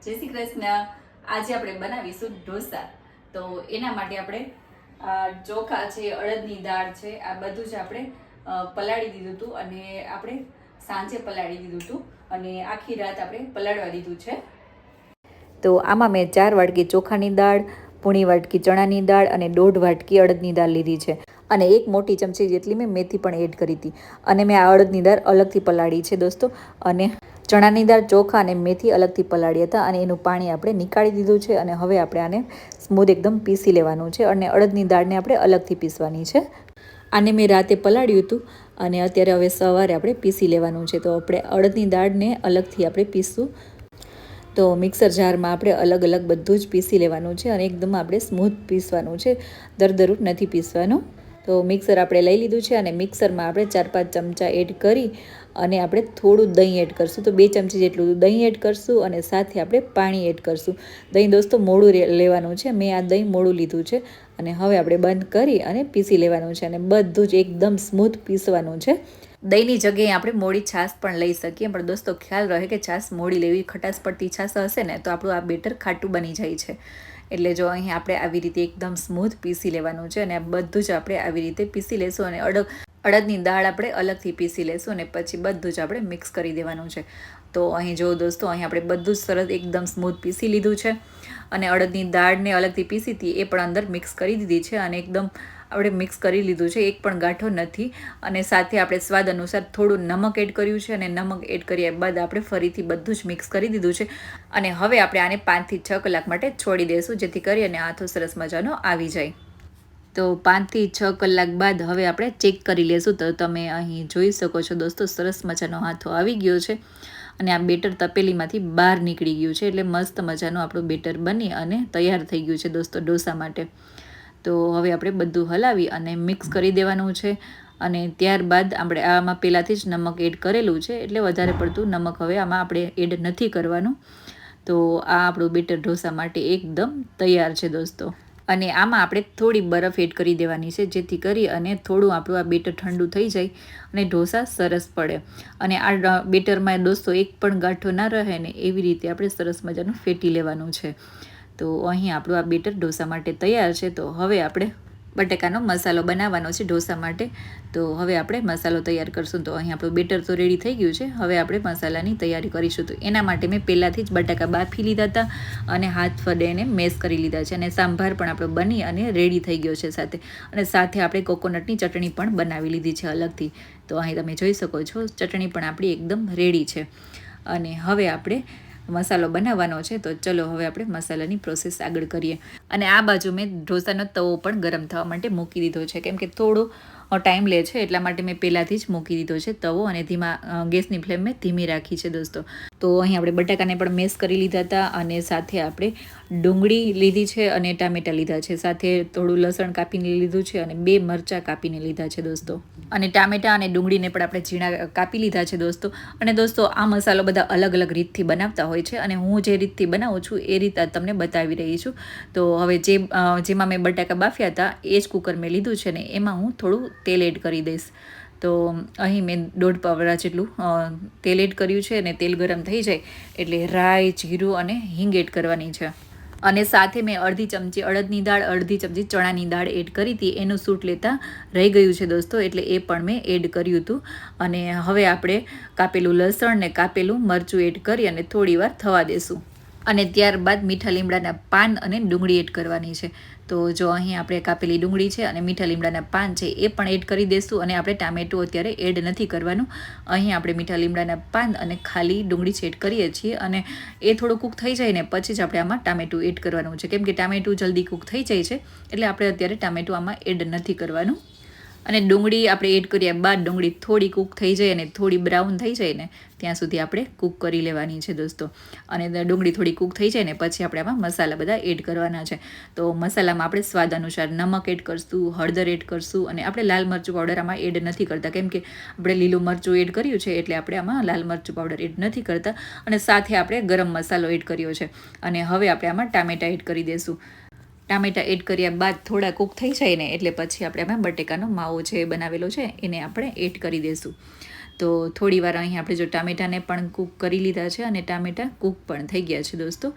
જય શ્રી કૃષ્ણ। આજે આપણે બનાવીશું ઢોસા। તો એના માટે આપણે ચોખા છે, અડદની દાળ છે, આ બધું જ આપણે પલાળી દીધું હતું અને આપણે સાંજે પલાળી દીધું હતું અને આખી રાત આપણે પલાળવા દીધું છે। તો આમાં મેં 4 વાટકી ચોખાની દાળ, પૂણી વાટકી ચણાની દાળ અને 1.5 વાટકી અડદની દાળ લીધી છે અને 1 મોટી ચમચી જેટલી મેં મેથી પણ એડ કરી હતી અને મેં આ અડદની દાળ અલગથી પલાળી છે દોસ્તો। અને ચણાની દાળ, ચોખા અને મેથી અલગથી પલાળી હતા અને એનું પાણી આપણે નીકાળી દીધું છે અને હવે આપણે આને સ્મૂધ એકદમ પીસી લેવાનું છે અને અડદની દાળને આપણે અલગથી પીસવાની છે। આને મેં રાતે પલાળ્યું હતું અને અત્યારે હવે સવારે આપણે પીસી લેવાનું છે। તો આપણે અડદની દાળને અલગથી આપણે પીસવું। તો મિક્સર જારમાં આપણે અલગ અલગ બધું જ પીસી લેવાનું છે અને એકદમ આપણે સ્મૂથ પીસવાનું છે, દરદરું નથી પીસવાનું। તો મિક્સર આપણે લઈ લીધું છે અને મિક્સરમાં આપણે 4-5 ચમચા એડ કરી અને આપણે થોડું દહીં એડ કરશું। તો 2 ચમચી જેટલું દહીં એડ કરશું અને સાથે આપણે પાણી એડ કરશું। દહીં દોસ્તો મોડું લેવાનું છે, મેં આ દહીં મોડું લીધું છે અને હવે આપણે બંધ કરી અને પીસી લેવાનું છે અને બધું જ એકદમ સ્મૂથ પીસવાનું છે। દહીંની જગ્યાએ આપણે મોડી છાશ પણ લઈ શકીએ, પણ દોસ્તો ખ્યાલ રહે કે છાશ મોડી લેવી, ખટાશ પડતી છાશ હશે ને તો આપણું આ બેટર ખાટું બની જાય છે। એટલે જો અહીં આપણે આવી રીતે એકદમ સ્મૂથ પીસી લેવાનું છે અને આ બધું જ આપણે આવી રીતે પીસી લેશું અને અડદની દાળ આપણે અલગથી પીસી લેશું અને પછી બધું જ આપણે મિક્સ કરી દેવાનું છે। તો અહીં જો દોસ્તો અહીં આપણે બધું જ સરસ એકદમ સ્મૂથ પીસી લીધું છે અને અડદની દાળને અલગથી પીસી હતી એ પણ અંદર મિક્સ કરી દીધી છે અને એકદમ આપણે મિક્સ કરી લીધું છે, એક પણ ગાંઠો નથી। અને સાથે આપણે સ્વાદ અનુસાર થોડું નમક એડ કર્યું છે અને નમક એડ કર્યા બાદ આપણે ફરીથી બધું જ મિક્સ કરી દીધું છે અને હવે આપણે આને 5 થી 6 કલાક માટે છોડી દઈશું, જેથી કરી અને આથો સરસ મજાનો આવી જાય। તો 5 થી 6 કલાક બાદ હવે આપણે ચેક કરી લેશું। તો તમે અહીં જોઈ શકો છો દોસ્તો સરસ મજાનો હાથો આવી ગયો છે અને આ બેટર તપેલીમાંથી બહાર નીકળી ગયું છે, એટલે મસ્ત મજાનું આપણું બેટર બની અને તૈયાર થઈ ગયું છે દોસ્તો ઢોસા માટે। તો હવે આપણે બધું હલાવી અને મિક્સ કરી દેવાનું છે અને ત્યારબાદ આપણે આમાં પહેલાંથી જ નમક એડ કરેલું છે, એટલે વધારે પડતું નમક હવે આમાં આપણે એડ નથી કરવાનું। તો આ આપણું બેટર ઢોસા માટે એકદમ તૈયાર છે દોસ્તો। અને આમાં આપણે થોડી બરફ એડ કરી દેવાની છે, જેથી કરી અને થોડું આપણું આ બેટર ઠંડુ થઈ જાય અને ઢોસા સરસ પડે। અને આ બેટરમાં દોસ્તો એક પણ ગાંઠો ના રહે ને એવી રીતે આપણે સરસ મજાનું ફેટી લેવાનું છે। તો અહીં આપણું આ બેટર ઢોસા માટે તૈયાર છે। તો હવે આપણે બટાકાનો મસાલો બનાવવાનો છે ઢોસા માટે। તો હવે આપણે મસાલો તૈયાર કરશું। તો અહીં આપણું બેટર તો રેડી થઈ ગયું છે, હવે આપણે મસાલાની તૈયારી કરીશું। તો એના માટે મેં પહેલાંથી જ બટાકા બાફી લીધા હતા અને હાથ વડે એને મેશ કરી લીધા છે અને સાંભાર પણ આપણો બની અને રેડી થઈ ગયો છે સાથે। અને સાથે આપણે કોકોનટની ચટણી પણ બનાવી લીધી છે અલગથી। તો અહીં તમે જોઈ શકો છો ચટણી પણ આપણી એકદમ રેડી છે અને હવે આપણે મસાલો બનાવવાનો છે। તો ચલો હવે આપણે મસાલાની પ્રોસેસ આગળ કરીએ। અને આ બાજુ મેં ઢોસાનો તવો પણ ગરમ થવા માટે મૂકી દીધો છે, કેમ કે થોડો ટાઈમ લે છે એટલા માટે મેં પહેલાંથી જ મૂકી દીધો છે તવો અને ગેસની ફ્લેમ મેં ધીમી રાખી છે દોસ્તો। તો અહીં આપણે બટાકાને પણ મેશ કરી લીધા હતા અને સાથે આપણે ડુંગળી લીધી છે અને ટામેટાં લીધા છે, સાથે થોડું લસણ કાપીને લીધું છે અને 2 મરચાં કાપીને લીધા છે દોસ્તો। અને ટામેટાં અને ડુંગળીને પણ આપણે ઝીણા કાપી લીધા છે દોસ્તો। અને દોસ્તો આ મસાલો બધા અલગ અલગ રીતથી બનાવતા હોય છે અને હું જે રીતથી બનાવું છું એ રીત તમને બતાવી રહી છું। તો હવે જેમાં મેં બટાકા બાફ્યા હતા એ જ કુકર મેં લીધું છે ને એમાં હું થોડું તેલ એડ કરી દઈશ। તો અહીં મેં 1.5 પાવડા જેટલું તેલ એડ કર્યું છે અને તેલ ગરમ થઈ જાય એટલે રાઈ, જીરું અને હિંગ એડ કરવાની છે। અને સાથે મેં અડધી ચમચી અડદની દાળ, અડધી ચમચી ચણાની દાળ એડ કરી હતી, એનું સૂટ લેતા રહી ગયું છે દોસ્તો, એટલે એ પણ મેં એડ કર્યું હતું। અને હવે આપણે કાપેલું લસણ ને કાપેલું મરચું એડ કરી અને થોડી વાર થવા દેશું અને ત્યારબાદ મીઠા લીમડાના પાન અને ડુંગળી એડ કરવાની છે। તો જો અહીં આપણે કાપેલી ડુંગળી છે અને મીઠા લીમડાના પાન છે એ પણ એડ કરી દઈશું અને આપણે ટામેટું અત્યારે એડ નથી કરવાનું। અહીં આપણે મીઠા લીમડાના પાન અને ખાલી ડુંગળી જ એડ કરીએ છીએ અને એ થોડું કૂક થઈ જાય ને પછી જ આપણે આમાં ટામેટું એડ કરવાનું છે, કેમ કે ટામેટું જલ્દી કૂક થઈ જાય છે એટલે આપણે અત્યારે ટામેટું આમાં એડ નથી કરવાનું। અને ડુંગળી આપણે એડ કર્યા બાદ ડુંગળી થોડી કૂક થઈ જાય અને થોડી બ્રાઉન થઈ જાય ને ત્યાં સુધી આપણે કૂક કરી લેવાની છે દોસ્તો। અને ડુંગળી થોડી કૂક થઈ જાય ને પછી આપણે આમાં મસાલા બધા એડ કરવાના છે। તો મસાલામાં આપણે સ્વાદ અનુસાર નમક એડ કરશું, હળદર એડ કરશું અને આપણે લાલ મરચું પાવડર આમાં એડ નથી કરતા, કેમ કે આપણે લીલું મરચું એડ કર્યું છે એટલે આપણે આમાં લાલ મરચું પાવડર એડ નથી કરતા। અને સાથે આપણે ગરમ મસાલો એડ કર્યો છે અને હવે આપણે આમાં ટામેટાં એડ કરી દઈશું। ટામેટાં એડ કર્યા બાદ થોડા કૂક થઈ જાય ને એટલે પછી આપણે આમાં બટેકાનો માવો જે બનાવેલો છે એને આપણે એડ કરી દઈશું। તો થોડી વાર અહીં આપણે જો ટામેટાને પણ કૂક કરી લીધા છે અને ટામેટા કૂક પણ થઈ ગયા છે દોસ્તો.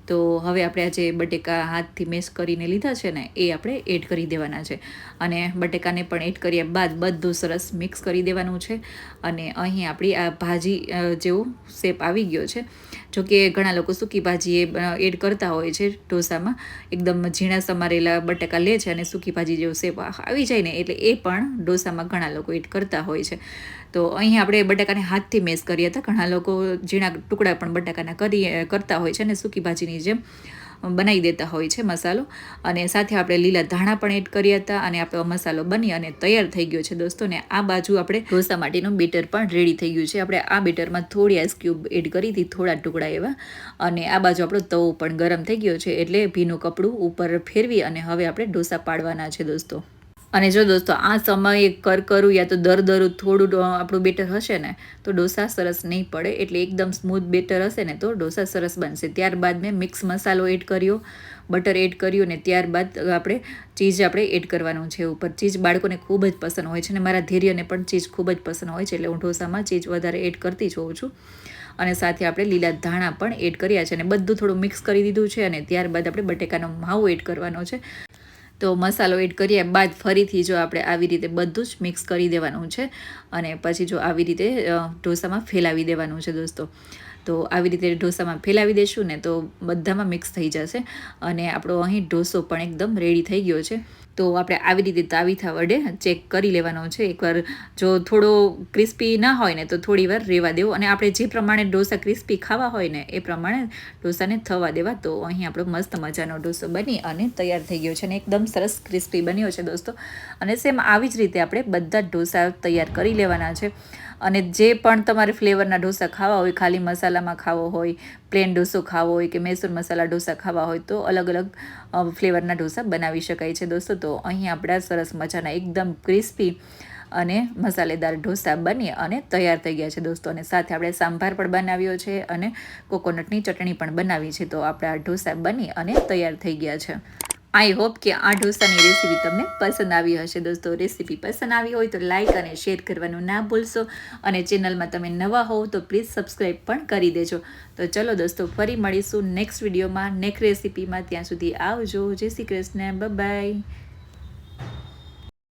તો હવે આપણે આ જે બટેકા હાથથી મેશ કરીને લીધા છે ને એ આપણે એડ કરી દેવાના છે અને બટેકાને પણ એડ કર્યા બાદ બધું સરસ મિક્સ કરી દેવાનું છે. અને અહીં આપણી આ ભાજી જેવો શેપ આવી ગયો છે. જોકે ઘણા લોકો સૂકી ભાજી એડ કરતા હોય છે ઢોસામાં, એકદમ ઝીણા સમારેલા બટેકા લે છે અને સૂકી ભાજી જેવો શેપ આવી જાય ને એટલે એ પણ ઢોસામાં ઘણા લોકો એડ કરતા હોય છે. તો અહીં આપણે બટાકાને હાથથી મેશ કર્યા હતા. ઘણા લોકો ઝીણા ટુકડા પણ બટાકાના કરતા હોય છે અને સૂકી ભાજીની જેમ બનાવી દેતા હોય છે મસાલો. અને સાથે આપણે લીલા ધાણા પણ એડ કર્યા હતા અને આપણો મસાલો બની અને તૈયાર થઈ ગયો છે દોસ્તો. ને આ બાજુ આપણે ઢોસા માટેનું બેટર પણ રેડી થઈ ગયું છે. આપણે આ બેટરમાં થોડી આઈસ ક્યુબ એડ કરી હતી, થોડા ટુકડા એવા. અને આ બાજુ આપણો તવો પણ ગરમ થઈ ગયો છે એટલે ભીનું કપડું ઉપર ફેરવી અને હવે આપણે ઢોસા પાડવાના છે દોસ્તો. અને જો દોસ્તો આ સમયે કરકરું યા તો દરદરું થોડું આપણું બેટર હશે ને તો ઢોસા સરસ નહીં પડે. એટલે એકદમ સ્મૂથ બેટર હશે ને તો ઢોસા સરસ બનશે. ત્યારબાદ મેં મિક્સ મસાલો એડ કર્યો, બટર એડ કર્યું ને ત્યારબાદ ચીઝ આપણે એડ કરવાનું છે ઉપર. ચીઝ બાળકોને ખૂબ જ પસંદ હોય છે અને મારા ધીર્યને પણ ચીઝ ખૂબ જ પસંદ હોય છે એટલે હું ઢોસામાં ચીઝ વધારે એડ કરતી જ હોઉં છું. અને સાથે આપણે લીલા ધાણા પણ એડ કર્યા છે અને બધું થોડું મિક્સ કરી દીધું છે. અને ત્યારબાદ આપણે બટેકાનો માવો એડ કરવાનો છે. તો મસાલો એડ કર્યા બાદ ફરીથી જો આપણે આવી રીતે બધું જ મિક્સ કરી દેવાનું છે અને પછી જો આવી રીતે ઢોસામાં ફેલાવી દેવાનું છે દોસ્તો. તો આવી રીતે ઢોસામાં ફેલાવી દઈશું ને તો બધામાં મિક્સ થઈ જશે અને આપણો અહીં ઢોસો પણ એકદમ રેડી થઈ ગયો છે. તો આપણે આવી રીતે તાવીથા વડે ચેક કરી લેવાનો છે. એકવાર જો થોડો ક્રિસ્પી ના હોય ને તો થોડી વાર રહેવા દેવો અને આપણે જે પ્રમાણે ઢોસા ક્રિસ્પી ખાવા હોય ને એ પ્રમાણે ઢોસાને થવા દેવા. તો અહીં આપણો મસ્ત મજાનો ઢોસો બની અને તૈયાર થઈ ગયો છે અને એકદમ સરસ ક્રિસ્પી બન્યો છે દોસ્તો. અને સેમ આવી જ રીતે આપણે બધા ઢોસા તૈયાર કરી લેવાના છે. અને જે પણ તમારે ફ્લેવરના ઢોસા ખાવા હોય, ખાલી મસાલામાં ખાવો હોય, પ્લેન ઢોસો ખાવો હોય કે મૈસૂર મસાલા ઢોસા ખાવા હોય તો અલગ અલગ ફ્લેવરના ઢોસા બનાવી શકાય છે દોસ્તો. તો અહીં આપણા સરસ મજાના એકદમ ક્રિસ્પી અને મસાલેદાર ઢોસા બની અને તૈયાર થઈ ગયા છે દોસ્તો. અને સાથે આપણે સાંભાર પણ બનાવ્યો છે અને કોકોનટની ચટણી પણ બનાવી છે. તો આપણા ઢોસા બની અને તૈયાર થઈ ગયા છે. આઈ હોપ કે આ ઢોસાની રેસીપી તમને પસંદ આવી હશે દોસ્તો. રેસીપી પસંદ આવી હોય તો લાઇક અને શેર કરવાનું ના ભૂલશો અને ચેનલમાં તમે નવા હોવ તો પ્લીઝ સબસ્ક્રાઈબ પણ કરી દેજો. તો ચલો દોસ્તો, ફરી મળીશું નેક્સ્ટ વિડીયોમાં નેક્સ્ટ રેસીપીમાં. ત્યાં સુધી આવજો. જય શ્રી કૃષ્ણ. Bye bye.